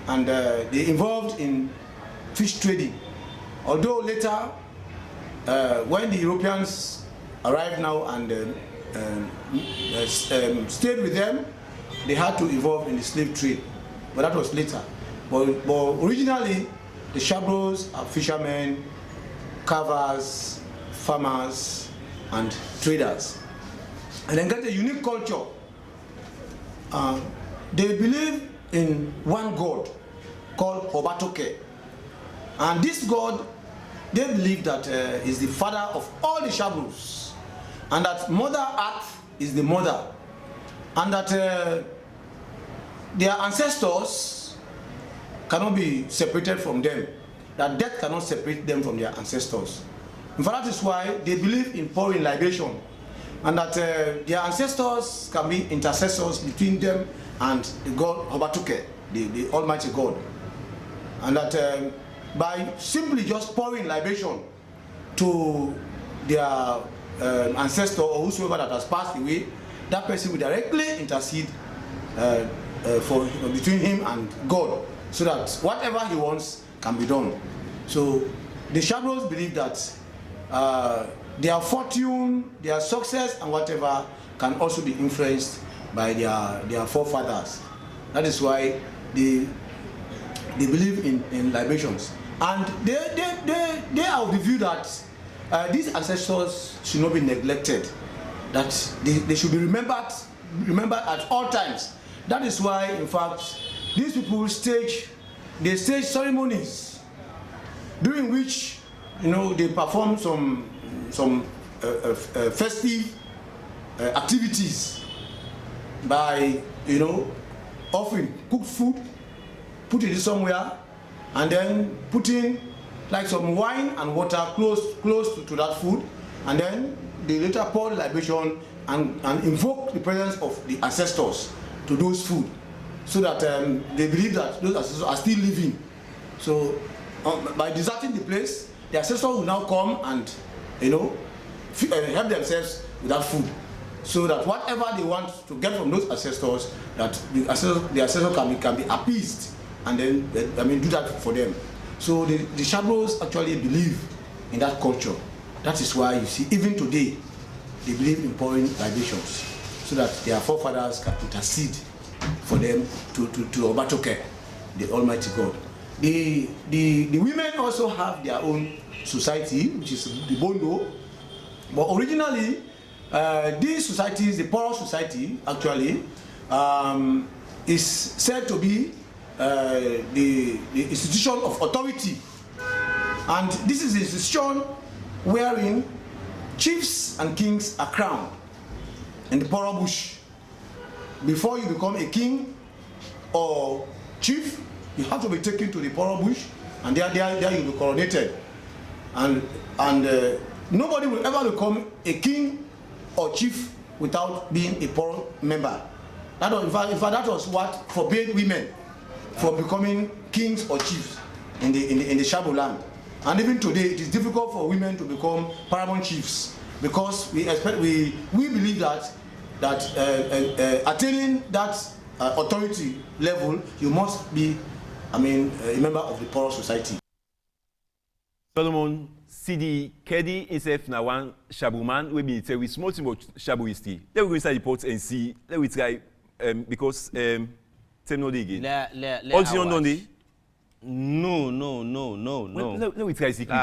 and they involved in fish trading. Although later, when the Europeans arrived now and stayed with them, they had to evolve in the slave trade, but that was later. But originally, the Shabros are fishermen, carvers, farmers, and traders. And then get a unique culture. They believe in one God called Hobatoke. And this God, they believe that is the father of all the Shabros. And that Mother Earth is the mother. And that their ancestors cannot be separated from them. That death cannot separate them from their ancestors. In fact, that is why they believe in pouring libation, and that their ancestors can be intercessors between them and the God Hobatuke, the Almighty God. And that by simply just pouring libation to their ancestor or whosoever that has passed away, that person will directly intercede between him and God, so that whatever he wants can be done. So the Shabros believe that their fortune, their success, and whatever can also be influenced by their forefathers. That is why they believe in libations, and they are of the view that these ancestors should not be neglected, that they should be remembered at all times. That is why, in fact, these people stage ceremonies during which, you know, they perform some festive activities by, you know, offering cooked food, put it somewhere, and then putting like some wine and water close to that food, and then they later pour the libation and invoke the presence of the ancestors to those food, so that they believe that those ancestors are still living. So by deserting the place, the ancestors will now come and, you know, help themselves with that food, so that whatever they want to get from those ancestors, that the ancestors can be appeased, and then do that for them. So the Shabros actually believe in that culture. That is why you see, even today, they believe in pouring libations, so that their forefathers can intercede for them to Obatoke, the Almighty God. The women also have their own society, which is the Bondo. But originally, these societies, the Poro society, actually, is said to be the institution of authority. And this is the institution wherein chiefs and kings are crowned in the Poro bush. Before you become a king or chief, you have to be taken to the Poro bush, and there you'll be coronated. And nobody will ever become a king or chief without being a Poro member. That was, in fact, that was what forbade women from becoming kings or chiefs in the Shabo land. And even today, it is difficult for women to become paramount chiefs, because we believe that attaining that authority level, you must be, a member of the Poro society. Solomon, CD Kedi himself now one Shabu man. We be tell we small thing about Shabu history. Let we go inside the pot and see. Let we try because tell no day again. All the on day. No. Let we try see quick.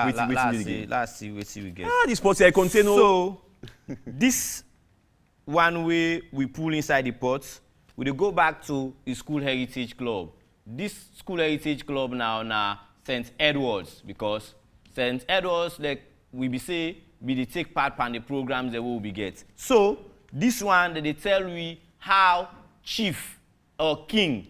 Let's see what we get. This pot I contain. So this one way we pull inside the pot, we go back to the school heritage club. This school heritage club now St. Edwards, because St. Edwards, like we be say, they take part in the programs that we will be get. So this one they tell we how chief or king,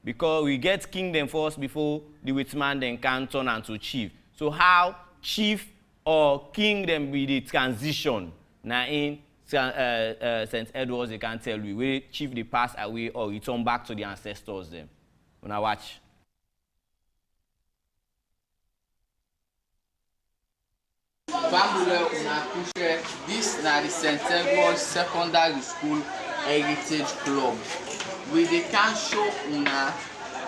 because we get kingdom first before the witman then can turn into chief. So how chief or kingdom be the transition now in St. Edwards, they can tell we where chief they pass away or return back to the ancestors them. When I watch. Family una push this na the St. Edward's Secondary School Heritage Club. We they can show una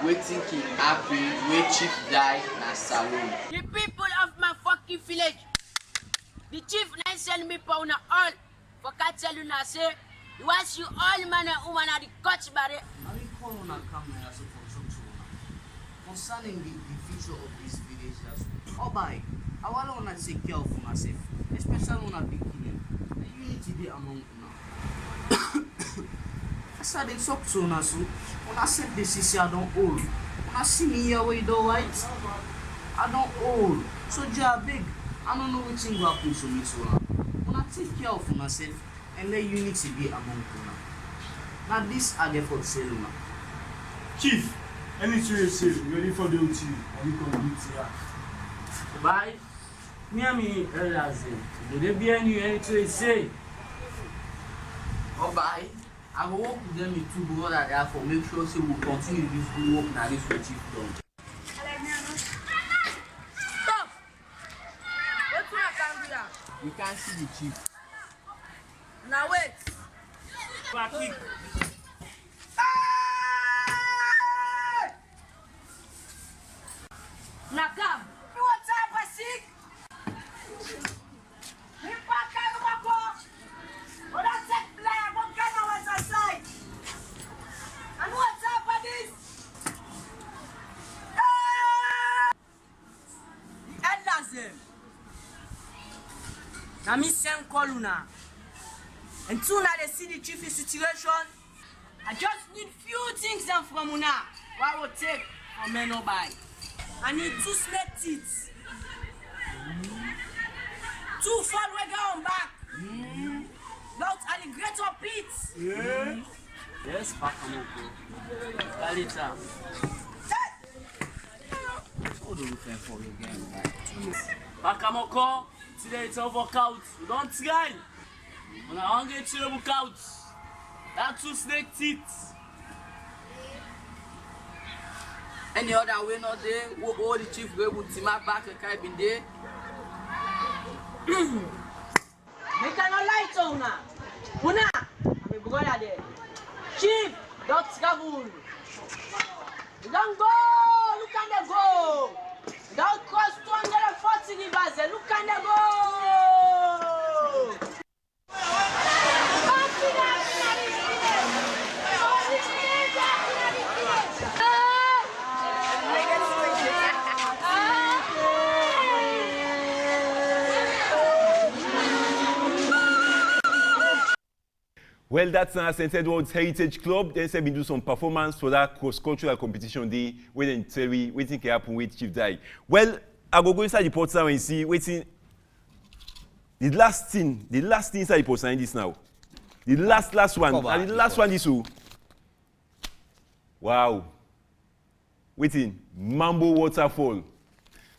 waiting to happen where chief die na Salon. The people of my fucking village, the chief now send me for una all for catch tell una say once you all man and woman are the coach bare. I will call una come here as a concerning the future of this village as well. Oh by I want to take care of myself, especially when I be killing. The unity be among una. I said they talk to una so when I said this is I don't old. When I see me here where you don't white, I don't old. So just big. I don't know which thing will happen to me so when I take care of myself and let unity be among una. Now this are the for sale una. Chief, anything you say, ready for the OT, and you can do it here. Bye. Miami, they be any to say. Oh, bye. I will work with them in 2 brothers there for make sure we will continue this good work now this will chief done. Stop! What's your camera? We can't see the chief. Now wait. Patrick. Now come. You want to have a sick? You pack out of my what I said, player, what kind of was aside? And what's up with this? Now me send call una. And soon as they see the chief situation, I just need few things them from una. What will take for me no buy. I need 2 snake teeth. 2 fall wigger on back. Without alligator pits. Yes, Pakamoko. Kalita. What do you think for again? Pakamoko, today it's all workout. You don't try. When I want to get you workout, that 2 snake teeth. Any other way not there, all the chief go with Tima back and Kai been there. They cannot lie to una. Una, I'm a brother there. Chief, don't travel. You don't go, look at them go. You don't cross 240 rivers, look at them go. Well, that's St. Edward's Heritage Club. Then say we do some performance for that cross-cultural competition day. Where then tell we waiting can happen with Chief Dai. Well, I go inside the port now and see waiting. The last thing inside the port in this now. The last one. And the last one is who? Wow. Waiting. Mambo Waterfall.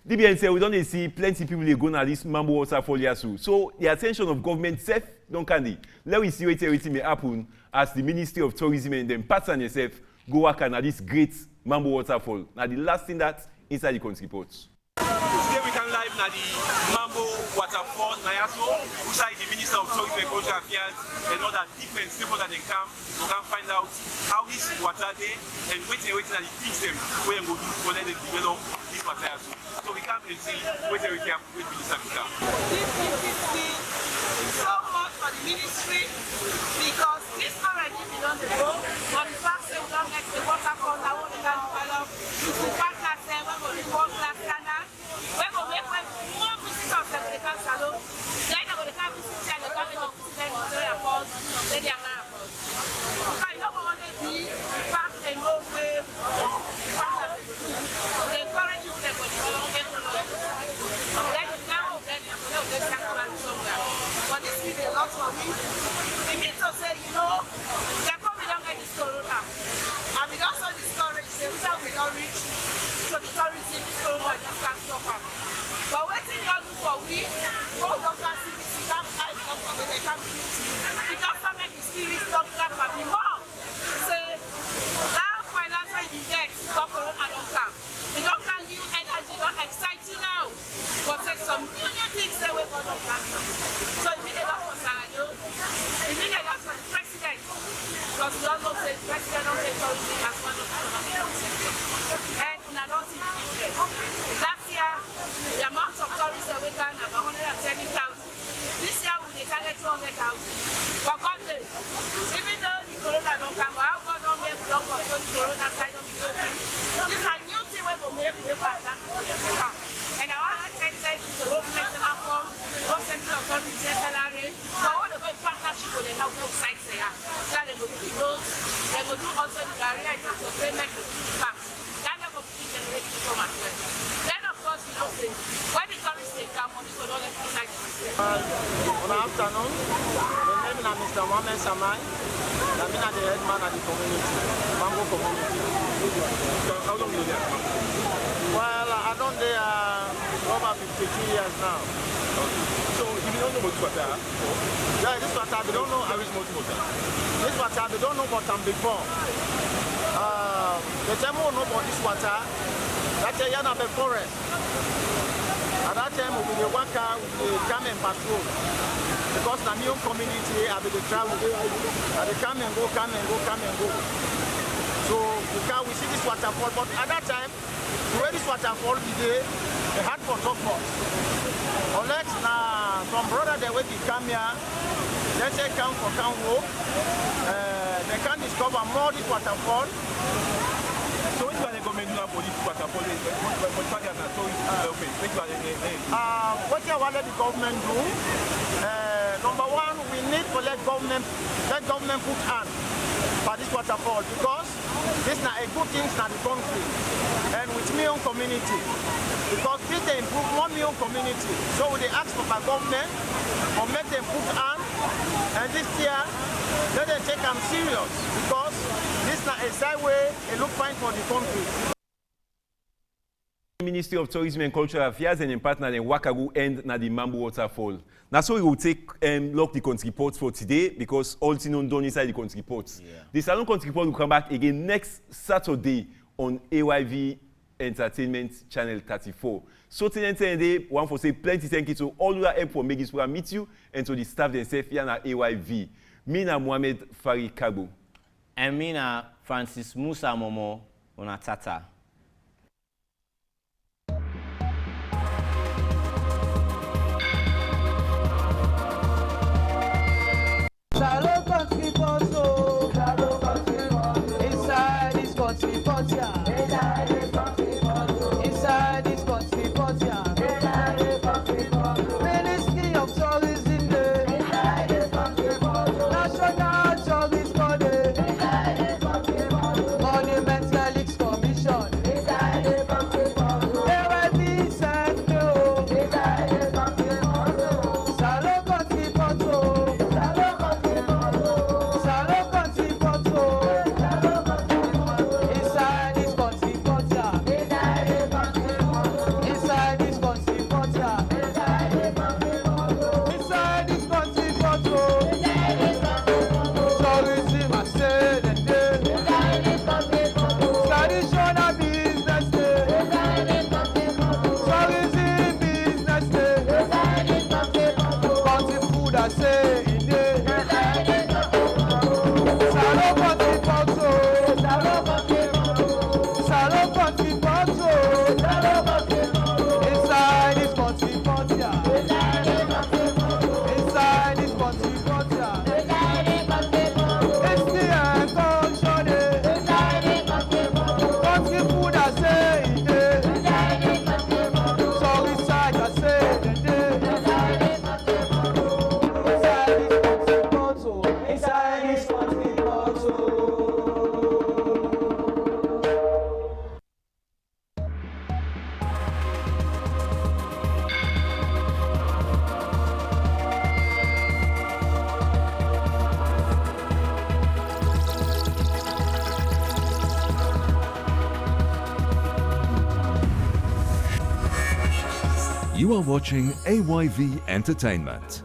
DBN say we don't see plenty people they go now this Mambo Waterfall here soon. So the attention of government safe. Don't candy. Let me see what everything may happen as the Ministry of Tourism and then pattern yourself go work on this great Mambo Waterfall. Now the last thing that inside the country reports. Today we can live now the Mambo Waterfall Nayaso, which is the Minister of Tourism and Cultural Affairs and all that different people that they come to find out how this water there and waiting and the things them where we go do for them to develop this water. So we come and see what everything happen with Minister Africa. So much for the ministry because this already belongs to go. But the fact that we don't get the waterfall, I want to develop the fact that we're going to work last canal, we're going to make more visitors than the Salon. Then we're going to have visitors and the government of Victoria Falls, then the Amara Falls. So I don't want to be the fact they know where they encourage you to go to the but this is a lot for me. The minister said, you know, they're probably don't get this corona. And we also discourage the result we don't reach. So the tourism is corona just can't stop them. But waiting you do for we, both doctors CBC, that's how it's not for they can't do it. The doctor make the spirit stop that for me more. Say, now financial index, stop corona don't come. The doctor new energy don't excite you now. But there's some new things that we're going to plan. So it means a lot for Sarah, it means a lot for the president. Because we all know the president don't take tourism as one of the and we don't see the difference. Last year, the amount of tourists that we got about 120,000. This year, we target 200,000. For God sake, even though the corona don't come, how God don't make block for the corona side of the country. This is a new thing we're going to make the pattern. And I want to say to the whole national form, whole central authority, salary, so all the good partnership with the health sites there. So they will do those, they will do also the barrier in terms of payment to the banks. Then they will be generating so much. Then of course, you know, when the tourists take their money, so don't let the site. Good afternoon. My name is Mr. Mohamed Samai. I'm the head man at the community, Mambo community. So how long do you have? Well, I don't over 52 years now. Okay. So if you don't know about water, yeah, this water they don't know. which much water? This water they don't know about them before. The time we know about this water, that's a yana the forest. At that time we will work out, we come and patrol. Because the new community have the travel. And they come and go, come and go, come and go. So we see this waterfall, but at that time, where this waterfall today, they had for tugboat. Unless some brother they will come here, they say come for come walk. They can discover more this waterfall. So which one they government do for this waterfall? What you want the government do? Number one, we need to let government put hand for this waterfall because this is a good thing in the country and with my own community. Because this they improve 1 million community. So they ask for the government or make them put hand and this year let them take them serious because this is a side way it look fine for the country. Ministry of Tourism and Cultural Affairs and in partner in Wakagu and na the Mambo Waterfall. Now so we will take lock the Kɔntri Pɔt for today because all things done inside the Kɔntri Pɔt. Yeah. The Salon Kɔntri Pɔt will come back again next Saturday on AYV Entertainment Channel 34. So today, one for say plenty thank you to all who are help for making this program meet you and to the staff themselves here at AYV. Mina Mohamed Fari Kabo. And Mina Francis Musa Momo Onatata. Salon Kɔntri Pɔt, oh, Salon Kɔntri Pɔt. Inside this Kɔntri Pɔt, yeah. Inside this Kɔntri Pɔt, oh. Inside this Kɔntri Pɔt, yeah. Inside this Kɔntri Pɔt, oh. Ministry of Tourism, inside this Kɔntri Pɔt, oh. National Tourist Board, inside this Kɔntri Pɔt, oh. Monument Relics Commission, inside this Kɔntri Pɔt, oh. AYV Center, oh. Inside this Kɔntri Pɔt, oh. Salon Kɔntri Pɔt, oh. You are watching AYV Entertainment.